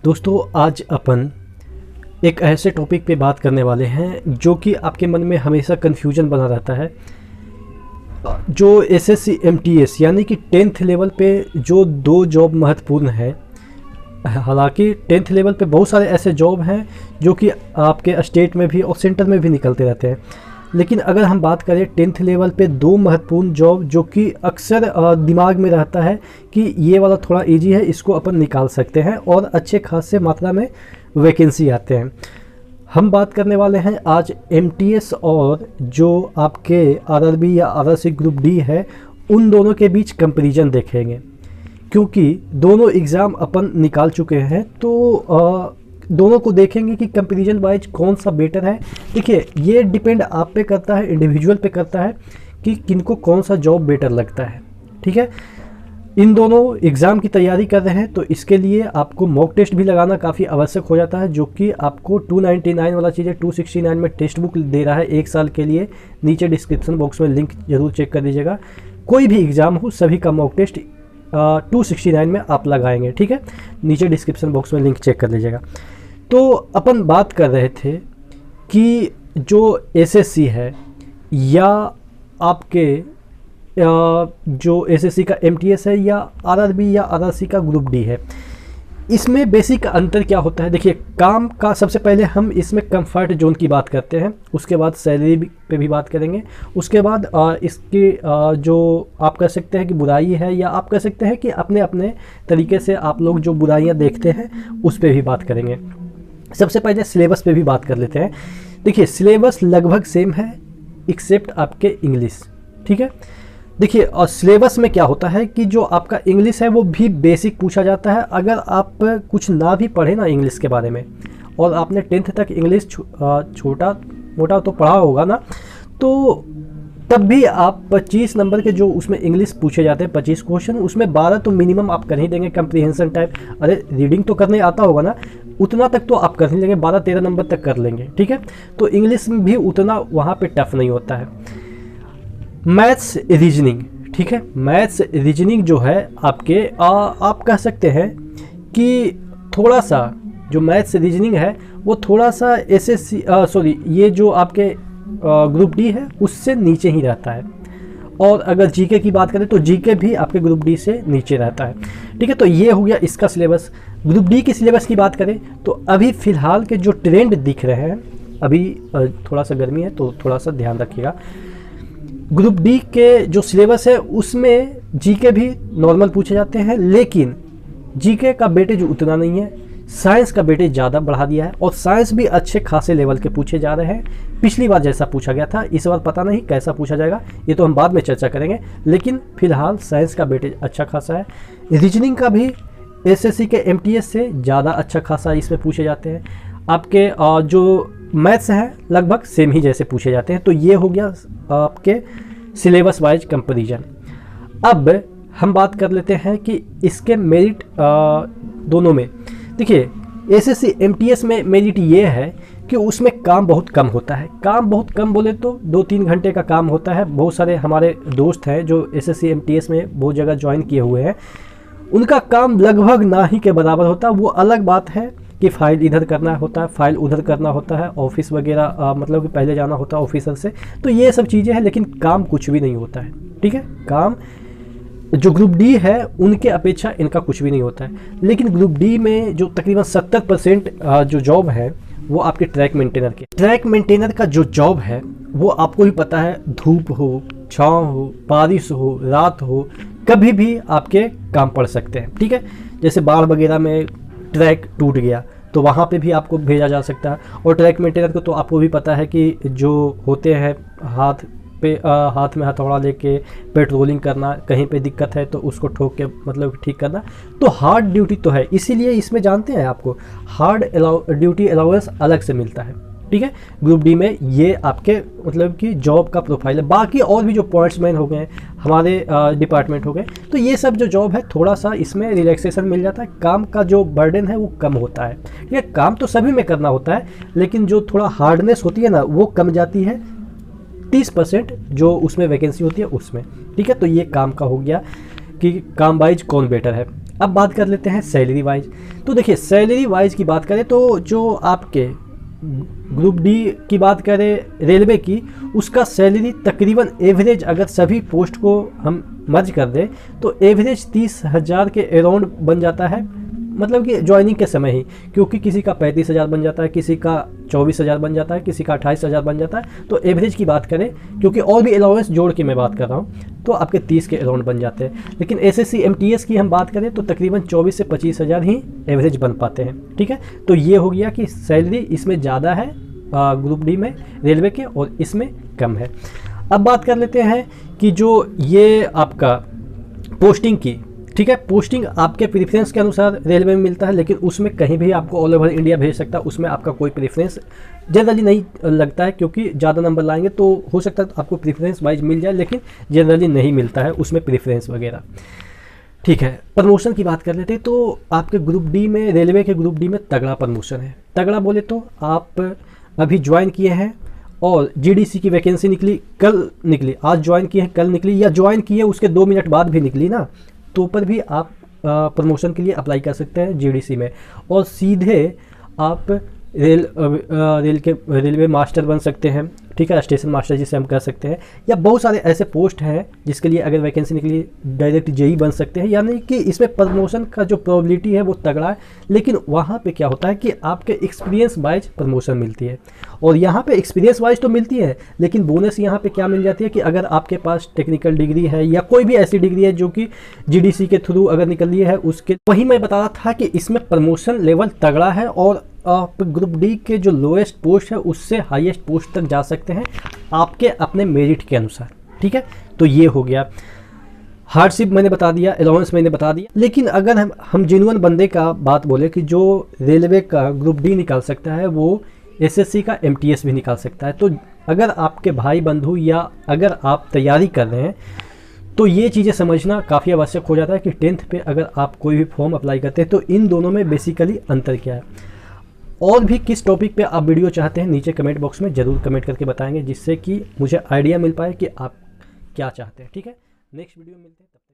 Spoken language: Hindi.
दोस्तों आज अपन एक ऐसे टॉपिक पे बात करने वाले हैं जो कि आपके मन में हमेशा कन्फ्यूजन बना रहता है। जो एसएससी एमटीएस यानी कि 10th लेवल पे जो दो जॉब महत्वपूर्ण है। हालांकि 10th लेवल पे बहुत सारे ऐसे जॉब हैं जो कि आपके स्टेट में भी और सेंटर में भी निकलते रहते हैं, लेकिन अगर हम बात करें 10th लेवल पे दो महत्वपूर्ण जॉब जो कि अक्सर दिमाग में रहता है कि ये वाला थोड़ा इजी है, इसको अपन निकाल सकते हैं और अच्छे खासे मात्रा में वैकेंसी आते हैं। हम बात करने वाले हैं आज एमटीएस और जो आपके आरआरबी या आरआरसी ग्रुप डी है उन दोनों के बीच कंपैरिजन देखेंगे, क्योंकि दोनों एग्ज़ाम अपन निकाल चुके हैं तो दोनों को देखेंगे कि कंपैरिजन वाइज कौन सा बेटर है। देखिए ये डिपेंड आप पे करता है, इंडिविजुअल पे करता है कि किनको कौन सा जॉब बेटर लगता है। ठीक है, इन दोनों एग्ज़ाम की तैयारी कर रहे हैं तो इसके लिए आपको मॉक टेस्ट भी लगाना काफ़ी आवश्यक हो जाता है, जो कि आपको 299 वाला चीज़ है 269 में टेक्स्ट बुक दे रहा है 1 साल के लिए। नीचे डिस्क्रिप्शन बॉक्स में लिंक जरूर चेक कर दीजिएगा। कोई भी एग्ज़ाम हो सभी का मॉक टेस्ट 269 में आप लगाएंगे। ठीक है, नीचे डिस्क्रिप्शन बॉक्स में लिंक चेक कर लीजिएगा। तो अपन बात कर रहे थे कि जो एसएससी है या आपके जो एसएससी का एमटीएस है या आरआरबी या आरआरसी का ग्रुप डी है, इसमें बेसिक अंतर क्या होता है। देखिए काम का सबसे पहले हम इसमें कंफर्ट जोन की बात करते हैं, उसके बाद सैलरी पे भी बात करेंगे, उसके बाद इसकी जो आप कह सकते हैं कि बुराई है या आप कह सकते हैं कि अपने अपने तरीके से आप लोग जो बुराइयां देखते हैं उस पर भी बात करेंगे। सबसे पहले सिलेबस पे भी बात कर लेते हैं। देखिए सिलेबस लगभग सेम है एक्सेप्ट आपके इंग्लिश। ठीक है, देखिए और सिलेबस में क्या होता है कि जो आपका इंग्लिश है वो भी बेसिक पूछा जाता है। अगर आप कुछ ना भी पढ़े ना इंग्लिश के बारे में और आपने 10th तक इंग्लिश छोटा मोटा तो पढ़ा होगा ना, तो तब भी आप 25 नंबर के जो उसमें इंग्लिश पूछे जाते हैं 25 क्वेश्चन, उसमें 12 तो मिनिमम आप कर ही देंगे कंप्रीहेंशन टाइप। अरे रीडिंग तो करने आता होगा ना, उतना तक तो आप कर ही लेंगे, 12-13 नंबर तक कर लेंगे। ठीक है, तो इंग्लिश में भी उतना वहाँ पे टफ नहीं होता है। मैथ्स रीजनिंग, ठीक है, मैथ्स रीजनिंग जो है आपके आप कह सकते हैं कि थोड़ा सा जो मैथ्स रीजनिंग है वो थोड़ा सा एसएससी ये जो आपके ग्रुप डी है उससे नीचे ही रहता है। और अगर जीके की बात करें तो जीके भी आपके ग्रुप डी से नीचे रहता है। ठीक है, तो ये हो गया इसका सिलेबस। ग्रुप डी की सिलेबस की बात करें तो अभी फ़िलहाल के जो ट्रेंड दिख रहे हैं, अभी थोड़ा सा गर्मी है तो थोड़ा सा ध्यान रखिएगा। ग्रुप डी के जो सिलेबस है उसमें जीके भी नॉर्मल पूछे जाते हैं, लेकिन जीके का वेटेज उतना नहीं है, साइंस का वेटेज ज़्यादा बढ़ा दिया है और साइंस भी अच्छे खासे लेवल के पूछे जा रहे हैं। पिछली बार जैसा पूछा गया था इस बार पता नहीं कैसा पूछा जाएगा, ये तो हम बाद में चर्चा करेंगे, लेकिन फिलहाल साइंस का वेटेज अच्छा खासा है। रीजनिंग का भी एसएससी के एमटीएस से ज़्यादा अच्छा खासा इसमें पूछे जाते हैं। आपके जो मैथ्स हैं लगभग सेम ही जैसे पूछे जाते हैं। तो ये हो गया आपके सिलेबस वाइज कंपैरिजन। अब हम बात कर लेते हैं कि इसके मेरिट दोनों में। देखिए एसएससी एमटीएस में मेरिट ये है कि उसमें काम बहुत कम होता है। काम बहुत कम बोले तो 2-3 घंटे का काम होता है। बहुत सारे हमारे दोस्त हैं जो एसएससी एमटीएस में बहुत जगह ज्वाइन किए हुए हैं, उनका काम लगभग ना ही के बराबर होता है। वो अलग बात है कि फ़ाइल इधर करना होता है, फ़ाइल उधर करना होता है, ऑफिस वगैरह मतलब कि पहले जाना होता है ऑफिसर से, तो ये सब चीज़ें हैं, लेकिन काम कुछ भी नहीं होता है। ठीक है, काम जो ग्रुप डी है उनके अपेक्षा इनका कुछ भी नहीं होता है। लेकिन ग्रुप डी में जो तकरीबन 70% जो जॉब है वो आपके ट्रैक मेंटेनर के। ट्रैक मेंटेनर का जो जॉब है वो आपको भी पता है, धूप हो, छाँव हो, बारिश हो, रात हो, कभी भी आपके काम पड़ सकते हैं। ठीक है, जैसे बाढ़ वगैरह में ट्रैक टूट गया तो वहाँ पे भी आपको भेजा जा सकता है। और ट्रैक मेंटेनर को तो आपको भी पता है कि जो होते हैं हाथ में हथौड़ा लेके पेट्रोलिंग करना, कहीं पे दिक्कत है तो उसको ठोक के मतलब ठीक करना, तो हार्ड ड्यूटी तो है। इसीलिए इसमें जानते हैं आपको हार्ड ड्यूटी अलाउंस अलग से मिलता है। ठीक है, ग्रुप डी में ये आपके मतलब कि जॉब का प्रोफाइल है। बाकी और भी जो पॉइंट्समैन हो गए, हमारे डिपार्टमेंट हो गए, तो ये सब जो जॉब है थोड़ा सा इसमें रिलैक्सेशन मिल जाता है। काम का जो बर्डन है वो कम होता है। ठीक है, काम तो सभी में करना होता है, लेकिन जो थोड़ा हार्डनेस होती है ना वो कम जाती है 30% जो उसमें वैकेंसी होती है उसमें। ठीक है, तो ये काम का हो गया कि काम वाइज कौन बेटर है। अब बात कर लेते हैं सैलरी वाइज। तो देखिए सैलरी वाइज की बात करें तो जो आपके ग्रुप डी की बात करें रेलवे की, उसका सैलरी तकरीबन एवरेज अगर सभी पोस्ट को हम मर्ज कर दें तो एवरेज 30,000 के अराउंड बन जाता है, मतलब कि ज्वाइनिंग के समय ही, क्योंकि किसी का 35,000 बन जाता है, किसी का 24,000 बन जाता है, किसी का 28,000 बन जाता है। तो एवरेज की बात करें, क्योंकि और भी अलाउंस जोड़ के मैं बात कर रहा हूँ, तो आपके 30 के अराउंड बन जाते हैं। लेकिन एसएससी एमटीएस की हम बात करें तो तकरीबन 24 से 25,000 ही एवरेज बन पाते हैं। ठीक है, तो ये हो गया कि सैलरी इसमें ज़्यादा है ग्रुप डी में रेलवे के, और इसमें कम है। अब बात कर लेते हैं कि जो ये आपका पोस्टिंग की, ठीक है, पोस्टिंग आपके प्रेफरेंस के अनुसार रेलवे में मिलता है, लेकिन उसमें कहीं भी आपको ऑल ओवर इंडिया भेज सकता है, उसमें आपका कोई प्रेफरेंस जनरली नहीं लगता है, क्योंकि ज़्यादा नंबर लाएंगे तो हो सकता है तो आपको प्रेफरेंस वाइज मिल जाए, लेकिन जनरली नहीं मिलता है उसमें प्रेफरेंस वगैरह। ठीक है, प्रमोशन की बात कर लेते हैं। तो आपके ग्रुप डी में, रेलवे के ग्रुप डी में तगड़ा प्रमोशन है। तगड़ा बोले तो आप अभी ज्वाइन किए हैं और जीडीसी की वैकेंसी निकली, कल निकली, आज ज्वाइन किए हैं कल निकली, या ज्वाइन किए उसके 2 मिनट बाद भी निकली ना, तो पर भी आप प्रमोशन के लिए अप्लाई कर सकते हैं जीडीसी में, और सीधे आप रेलवे मास्टर बन सकते हैं। ठीक है, स्टेशन मास्टर जिसे हम कह सकते हैं, या बहुत सारे ऐसे पोस्ट हैं जिसके लिए अगर वैकेंसी निकली डायरेक्ट जेई बन सकते हैं। यानी कि इसमें प्रमोशन का जो प्रोबेबिलिटी है वो तगड़ा है, लेकिन वहाँ पे क्या होता है कि आपके एक्सपीरियंस वाइज प्रमोशन मिलती है, और यहाँ पे एक्सपीरियंस वाइज तो मिलती है, लेकिन बोनस यहाँ पे क्या मिल जाती है कि अगर आपके पास टेक्निकल डिग्री है या कोई भी ऐसी डिग्री है जो कि जीडीसी के थ्रू अगर निकल ली है, उसके वही मैं बता रहा था कि इसमें प्रमोशन लेवल तगड़ा है, और आप ग्रुप डी के जो लोएस्ट पोस्ट है उससे हाईएस्ट पोस्ट तक जा सकते हैं आपके अपने मेरिट के अनुसार। ठीक है, तो ये हो गया, हार्डशिप मैंने बता दिया, अलाउंस मैंने बता दिया। लेकिन अगर हम जेन्युइन बंदे का बात बोले कि जो रेलवे का ग्रुप डी निकाल सकता है, वो एसएससी का एमटीएस भी निकाल सकता है। तो अगर आपके भाई बंधु या अगर आप तैयारी कर रहे हैं तो ये चीज़ें समझना काफ़ी आवश्यक हो जाता है कि 10th पे अगर आप कोई भी फॉर्म अप्लाई करते हैं तो इन दोनों में बेसिकली अंतर क्या है। और भी किस टॉपिक पे आप वीडियो चाहते हैं नीचे कमेंट बॉक्स में ज़रूर कमेंट करके बताएंगे, जिससे कि मुझे आइडिया मिल पाए कि आप क्या चाहते हैं। ठीक है, नेक्स्ट वीडियो मिलते हैं, तब तक।